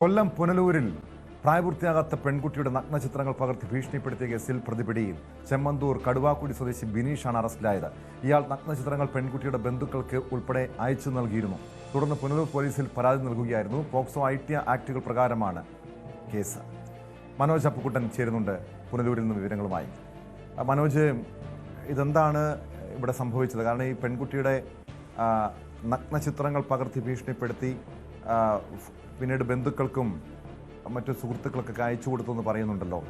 കൊല്ലം പുനലൂരിൽ പ്രായപൂർത്തിയാകാത്ത പെൺകുട്ടിയുടെ നഗ്നചിത്രങ്ങൾ പകർത്തി ഭീഷണിപ്പെടുത്തിയ കേസിൽ പ്രതിപിടിയിൽ ചെമ്മന്തൂർ കടുവാക്കുടി സ്വദേശി ബിനീഷാണ് അറസ്റ്റിലായത്. ഇയാൾ നഗ്നചിത്രങ്ങൾ പെൺകുട്ടിയുടെ ബന്ധുക്കൾക്ക് ഉൾപ്പെടെ അയച്ചു നൽകിയിരുന്നു. തുടർന്ന് പുനലൂർ പോലീസിൽ പരാതി നൽകുകയായിരുന്നു. പോക്സോ ഐടി ആക്ടുകൾ പ്രകാരമാണ് കേസ്. മനോജ് അപ്പുക്കുട്ടൻ ചേരുന്നുണ്ട് പുനലൂരിൽ നിന്ന് വിവരങ്ങളുമായി. മനോജ്, ഇതെന്താണ് ഇവിടെ സംഭവിച്ചത്? കാരണം ഈ പെൺകുട്ടിയുടെ നഗ്നചിത്രങ്ങൾ പകർത്തി ഭീഷണിപ്പെടുത്തി പിന്നീട് ബന്ധുക്കൾക്കും മറ്റു സുഹൃത്തുക്കൾക്കൊക്കെ അയച്ചു കൊടുത്തു എന്ന് പറയുന്നുണ്ടല്ലോ.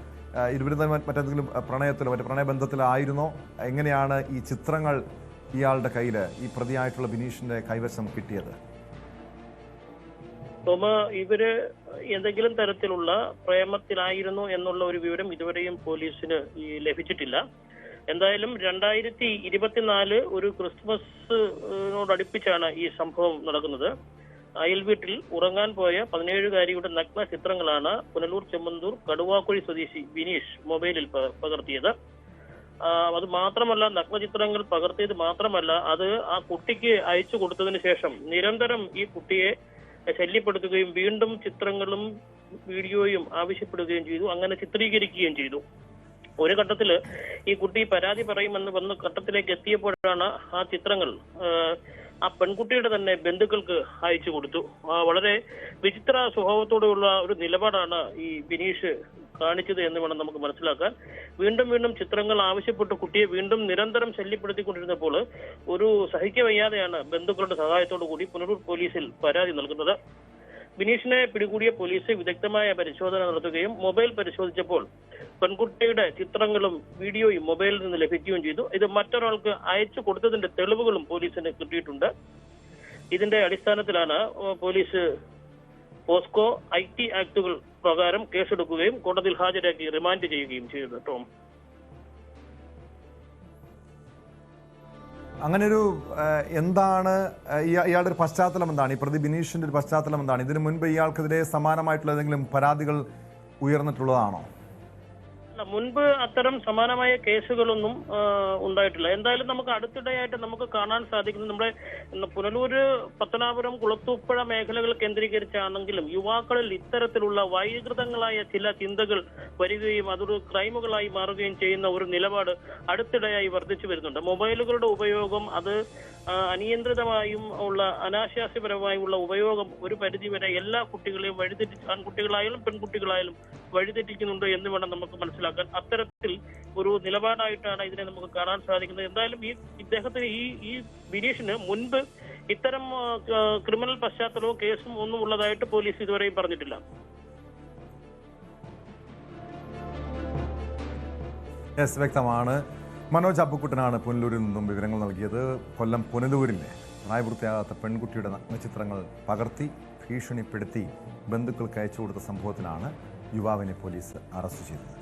ഇരുവരും മറ്റെന്തെങ്കിലും പ്രണയത്തിലോ മറ്റു പ്രണയബന്ധത്തിലായിരുന്നോ? എങ്ങനെയാണ് ഈ ചിത്രങ്ങൾ ഇയാളുടെ കയ്യിൽ, ഈ പ്രതിയായിട്ടുള്ള ബിനീഷിന്റെ കൈവശം കിട്ടിയത്? ഇവര് എന്തെങ്കിലും തരത്തിലുള്ള പ്രേമത്തിലായിരുന്നു എന്നുള്ള ഒരു വിവരം ഇതുവരെയും പോലീസിന് ലഭിച്ചിട്ടില്ല. എന്തായാലും 2024 ഒരു ക്രിസ്മസിനോടടുപ്പിച്ചാണ് ഈ സംഭവം നടക്കുന്നത്. അയൽവീട്ടിൽ ഉറങ്ങാൻ പോയ 17-കാരിയുടെ നഗ്ന ചിത്രങ്ങളാണ് പുനലൂർ ചെമ്മന്തൂർ കടുവാക്കുഴി സ്വദേശി ബിനീഷ് മൊബൈലിൽ പകർത്തിയത്. അത് മാത്രമല്ല, നഗ്നചിത്രങ്ങൾ പകർത്തിയത് മാത്രമല്ല, അത് ആ കുട്ടിക്ക് അയച്ചു കൊടുത്തതിന് ശേഷം നിരന്തരം ഈ കുട്ടിയെ ശല്യപ്പെടുത്തുകയും വീണ്ടും ചിത്രങ്ങളും വീഡിയോയും ആവശ്യപ്പെടുകയും ചെയ്തു. അങ്ങനെ ചിത്രീകരിക്കുകയും ചെയ്തു. ഒരു ഘട്ടത്തില് ഈ കുട്ടി പരാതി പറയുമെന്ന് വന്ന ഘട്ടത്തിലേക്ക് എത്തിയപ്പോഴാണ് ആ ചിത്രങ്ങൾ ആ പെൺകുട്ടിയുടെ തന്നെ ബന്ധുക്കൾക്ക് അയച്ചു കൊടുത്തു. വളരെ വിചിത്ര സ്വഭാവത്തോടെയുള്ള ഒരു നിലപാടാണ് ഈ ബിനീഷ് കാണിച്ചത് എന്ന് വേണം നമുക്ക് മനസ്സിലാക്കാൻ. വീണ്ടും വീണ്ടും ചിത്രങ്ങൾ ആവശ്യപ്പെട്ട് കുട്ടിയെ വീണ്ടും നിരന്തരം ശല്യപ്പെടുത്തിക്കൊണ്ടിരുന്നപ്പോൾ ഒരു സഹിക്കവയ്യാതെയാണ് ബന്ധുക്കളുടെ സഹായത്തോടു കൂടി പുനലൂർ പോലീസിൽ പരാതി നൽകുന്നത്. ബിനീഷിനെ പിടികൂടിയ പോലീസ് വിദഗ്ധമായ പരിശോധന നടത്തുകയും മൊബൈൽ പരിശോധിച്ചപ്പോൾ പെൺകുട്ടിയുടെ ചിത്രങ്ങളും വീഡിയോയും മൊബൈലിൽ നിന്ന് ലഭിക്കുകയും ചെയ്തു. ഇത് മറ്റൊരാൾക്ക് അയച്ചു കൊടുത്തതിന്റെ തെളിവുകളും പോലീസിന് കിട്ടിയിട്ടുണ്ട്. ഇതിന്റെ അടിസ്ഥാനത്തിലാണ് പോലീസ് പോസ്കോ ഐടി ആക്ടുകൾ പ്രകാരം കേസെടുക്കുകയും കോടതിയിൽ ഹാജരാക്കി റിമാൻഡ് ചെയ്യുകയും ചെയ്തത്. ടോം, അങ്ങനെ ഒരു എന്താണ് ഇയാളുടെ ഒരു പശ്ചാത്തലം എന്താണ്? ഈ പ്രതി ബിനീഷിന്റെ ഒരു പശ്ചാത്തലം എന്താണ്? ഇതിനു മുൻപ് ഇയാൾക്കെതിരെ സമാനമായിട്ടുള്ള ഏതെങ്കിലും പരാതികൾ ഉയർന്നിട്ടുള്ളതാണോ? മുൻപ് അത്തരം സമാനമായ കേസുകളൊന്നും ഉണ്ടായിട്ടില്ല. എന്തായാലും നമുക്ക് അടുത്തിടെയായിട്ട് നമുക്ക് കാണാൻ സാധിക്കുന്നത് നമ്മുടെ പുനലൂര്, പത്തനാപുരം, കുളത്തൂപ്പുഴ മേഖലകൾ കേന്ദ്രീകരിച്ചാണെങ്കിലും യുവാക്കളിൽ ഇത്തരത്തിലുള്ള വൈകൃതങ്ങളായ ചില ചിന്തകൾ വരികയും അതൊരു ക്രൈമുകളായി മാറുകയും ചെയ്യുന്ന ഒരു നിലപാട് അടുത്തിടെയായി വർദ്ധിച്ചു വരുന്നുണ്ട്. മൊബൈലുകളുടെ ഉപയോഗം, അത് അനിയന്ത്രിതമായും ഉള്ള അനാശാസ്യപരമായുള്ള ഉപയോഗം ഒരു പരിധിവരെ എല്ലാ കുട്ടികളെയും ആൺകുട്ടികളായാലും പെൺകുട്ടികളായാലും വഴിതെറ്റിക്കുന്നുണ്ട് എന്ന് വേണം നമുക്ക് മനസ്സിലാക്കാൻ. അത്തരത്തിൽ ഒരു നിലപാടായിട്ടാണ് ഇതിനെ നമുക്ക് കാണാൻ സാധിക്കുന്നത്. എന്തായാലും ഇദ്ദേഹത്തിന് ഈ ബിനീഷിന് മുൻപ് ഇത്തരം ക്രിമിനൽ പശ്ചാത്തലവും കേസും ഒന്നും ഉള്ളതായിട്ട് പോലീസ് ഇതുവരെയും പറഞ്ഞിട്ടില്ല. വ്യക്തമാണ്. മനോജ് അപ്പുക്കുട്ടനാണ് പുനലൂരിൽ നിന്നും വിവരങ്ങൾ നൽകിയത്. കൊല്ലം പുനലൂരിലെ പ്രായപൂർത്തിയാകാത്ത പെൺകുട്ടിയുടെ നഗ്നചിത്രങ്ങൾ പകർത്തി ഭീഷണിപ്പെടുത്തി ബന്ധുക്കൾക്ക് അയച്ചു കൊടുത്ത സംഭവത്തിലാണ് യുവാവിനെ പോലീസ് അറസ്റ്റ് ചെയ്തത്.